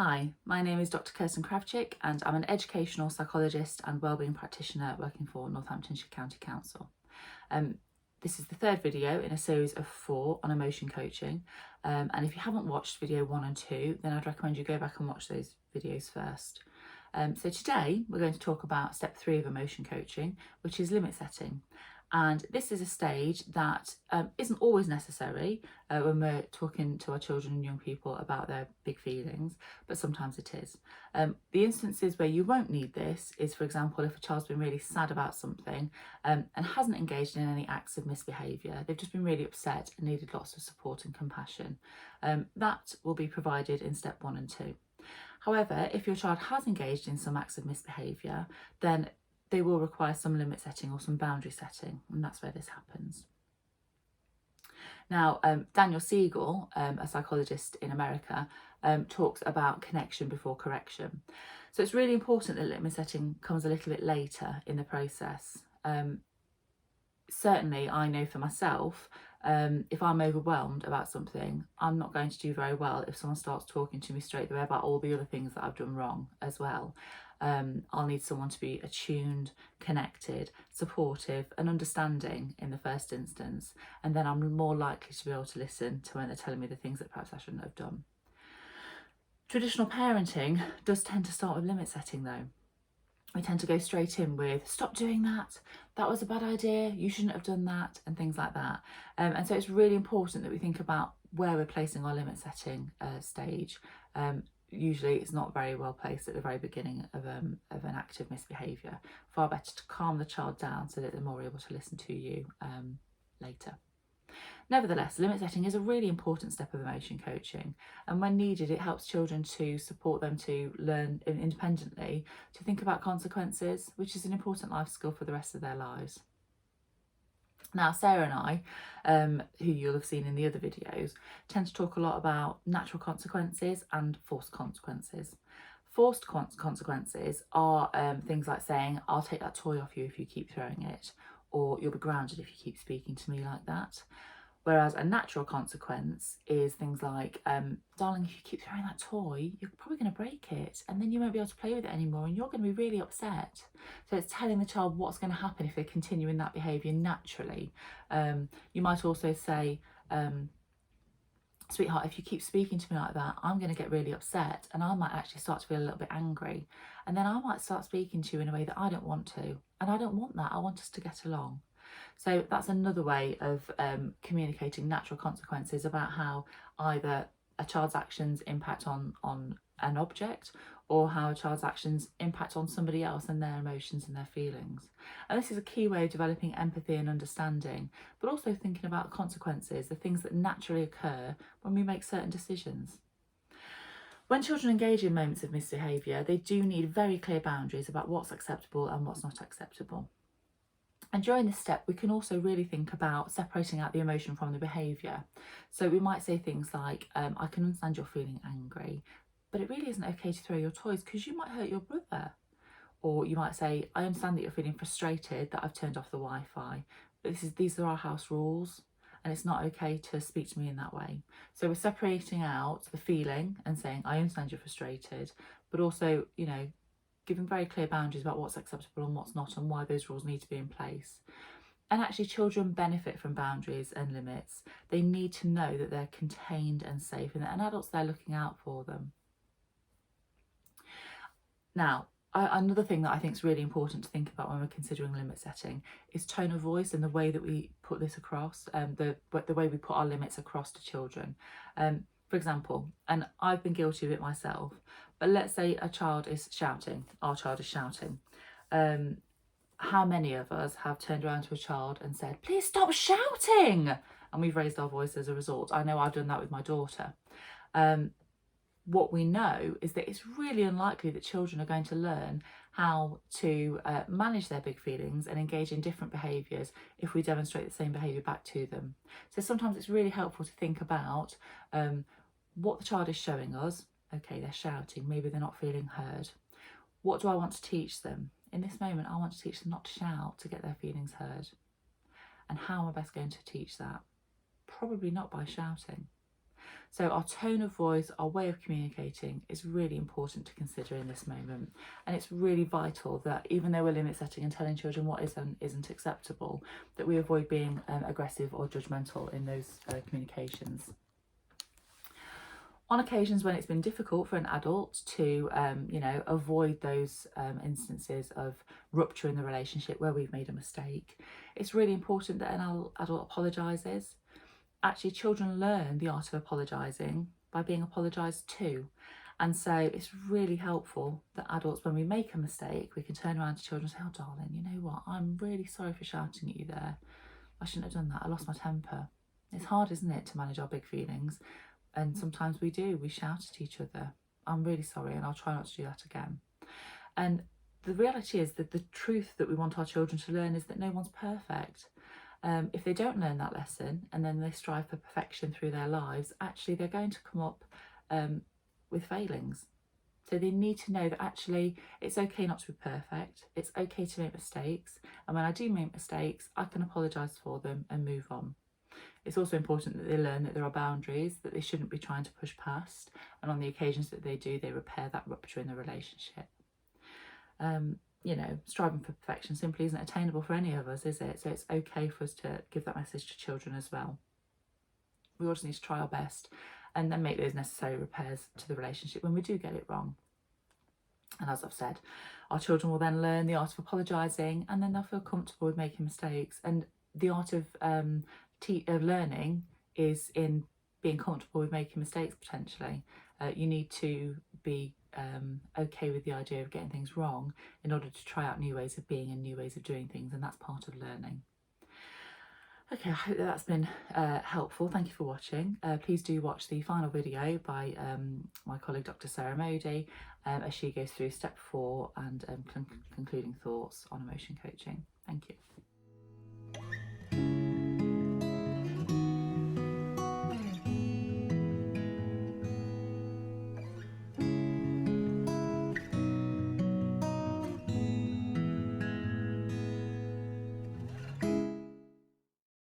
Hi, my name is Dr. Kirsten Krawczyk and I'm an educational psychologist and wellbeing practitioner working for Northamptonshire County Council. This is the third video in a series of 4 on emotion coaching, and if you haven't watched video 1 and 2, then I'd recommend you go back and watch those videos first. So today we're going to talk about step 3 of emotion coaching, which is limit setting. And this is a stage that isn't always necessary when we're talking to our children and young people about their big feelings, but sometimes it is. The instances where you won't need this is, for example, if a child's been really sad about something and hasn't engaged in any acts of misbehaviour. They've just been really upset and needed lots of support and compassion. That will be provided in step 1 and 2. However, if your child has engaged in some acts of misbehaviour, then they will require some limit setting or some boundary setting, and that's where this happens. Now, Daniel Siegel, a psychologist in America, talks about connection before correction. So it's really important that limit setting comes a little bit later in the process. Certainly, I know for myself, if I'm overwhelmed about something, I'm not going to do very well if someone starts talking to me straight away about all the other things that I've done wrong as well. I'll need someone to be attuned, connected, supportive and understanding in the first instance, and then I'm more likely to be able to listen to when they're telling me the things that perhaps I shouldn't have done. Traditional parenting does tend to start with limit setting though. We tend to go straight in with, stop doing that, that was a bad idea, you shouldn't have done that, and things like that. And so it's really important that we think about where we're placing our limit setting stage. Usually it's not very well placed at the very beginning of an act of misbehaviour. Far better to calm the child down so that they're more able to listen to you later. Nevertheless, limit setting is a really important step of emotion coaching, and when needed it helps children to support them to learn independently to think about consequences, which is an important life skill for the rest of their lives. Now, Sarah and I, who you'll have seen in the other videos, tend to talk a lot about natural consequences and forced consequences. Forced consequences are things like saying, I'll take that toy off you if you keep throwing it, or you'll be grounded if you keep speaking to me like that. Whereas a natural consequence is things like, darling, if you keep throwing that toy, you're probably going to break it and then you won't be able to play with it anymore and you're going to be really upset. So it's telling the child what's going to happen if they continue in that behaviour naturally. You might also say, sweetheart, if you keep speaking to me like that, I'm going to get really upset and I might actually start to feel a little bit angry. And then I might start speaking to you in a way that I don't want to. And I don't want that. I want us to get along. So that's another way of communicating natural consequences about how either a child's actions impact on an object or how a child's actions impact on somebody else and their emotions and their feelings. And this is a key way of developing empathy and understanding, but also thinking about consequences, the things that naturally occur when we make certain decisions. When children engage in moments of misbehaviour, they do need very clear boundaries about what's acceptable and what's not acceptable. And during this step, we can also really think about separating out the emotion from the behaviour. So we might say things like, I can understand you're feeling angry, but it really isn't okay to throw your toys because you might hurt your brother. Or you might say, I understand that you're feeling frustrated that I've turned off the Wi-Fi, but these are our house rules and it's not okay to speak to me in that way. So we're separating out the feeling and saying, I understand you're frustrated, but also, you know, giving very clear boundaries about what's acceptable and what's not and why those rules need to be in place. And actually children benefit from boundaries and limits. They need to know that they're contained and safe and that an adult's there looking out for them. Now, another thing that I think is really important to think about when we're considering limit setting is tone of voice and the way that we put this across, the way we put our limits across to children. For example, and I've been guilty of it myself, but let's say a child is shouting, our child is shouting. How many of us have turned around to a child and said, please stop shouting? And we've raised our voice as a result. I know I've done that with my daughter. What we know is that it's really unlikely that children are going to learn how to manage their big feelings and engage in different behaviours if we demonstrate the same behaviour back to them. So sometimes it's really helpful to think about what the child is showing us. Okay, they're shouting, maybe they're not feeling heard. What do I want to teach them? In this moment, I want to teach them not to shout to get their feelings heard. And how am I best going to teach that? Probably not by shouting. So our tone of voice, our way of communicating is really important to consider in this moment. And it's really vital that even though we're limit setting and telling children what is and isn't acceptable, that we avoid being aggressive or judgmental in those communications. On occasions when it's been difficult for an adult to, avoid those instances of rupture in the relationship where we've made a mistake, it's really important that an adult apologises. Actually, children learn the art of apologising by being apologised to. And so it's really helpful that adults, when we make a mistake, we can turn around to children and say, oh, darling, you know what? I'm really sorry for shouting at you there. I shouldn't have done that. I lost my temper. It's hard, isn't it, to manage our big feelings? And sometimes we do. We shout at each other. I'm really sorry, and I'll try not to do that again. And the reality is that the truth that we want our children to learn is that no one's perfect. If they don't learn that lesson and then they strive for perfection through their lives, actually they're going to come up with failings. So they need to know that actually it's okay not to be perfect. It's okay to make mistakes. And when I do make mistakes, I can apologise for them and move on. It's also important that they learn that there are boundaries that they shouldn't be trying to push past. And on the occasions that they do, they repair that rupture in the relationship. Striving for perfection simply isn't attainable for any of us, is it? So it's okay for us to give that message to children as well. We also need to try our best and then make those necessary repairs to the relationship when we do get it wrong. And as I've said, our children will then learn the art of apologising, and then they'll feel comfortable with making mistakes. And the art of learning is in being comfortable with making mistakes, potentially. You need to be okay with the idea of getting things wrong in order to try out new ways of being and new ways of doing things, and that's part of learning. Okay, I hope that's been helpful. Thank you for watching. Please do watch the final video by my colleague Dr. Sarah Modi as she goes through step 4 and concluding thoughts on emotion coaching. Thank you.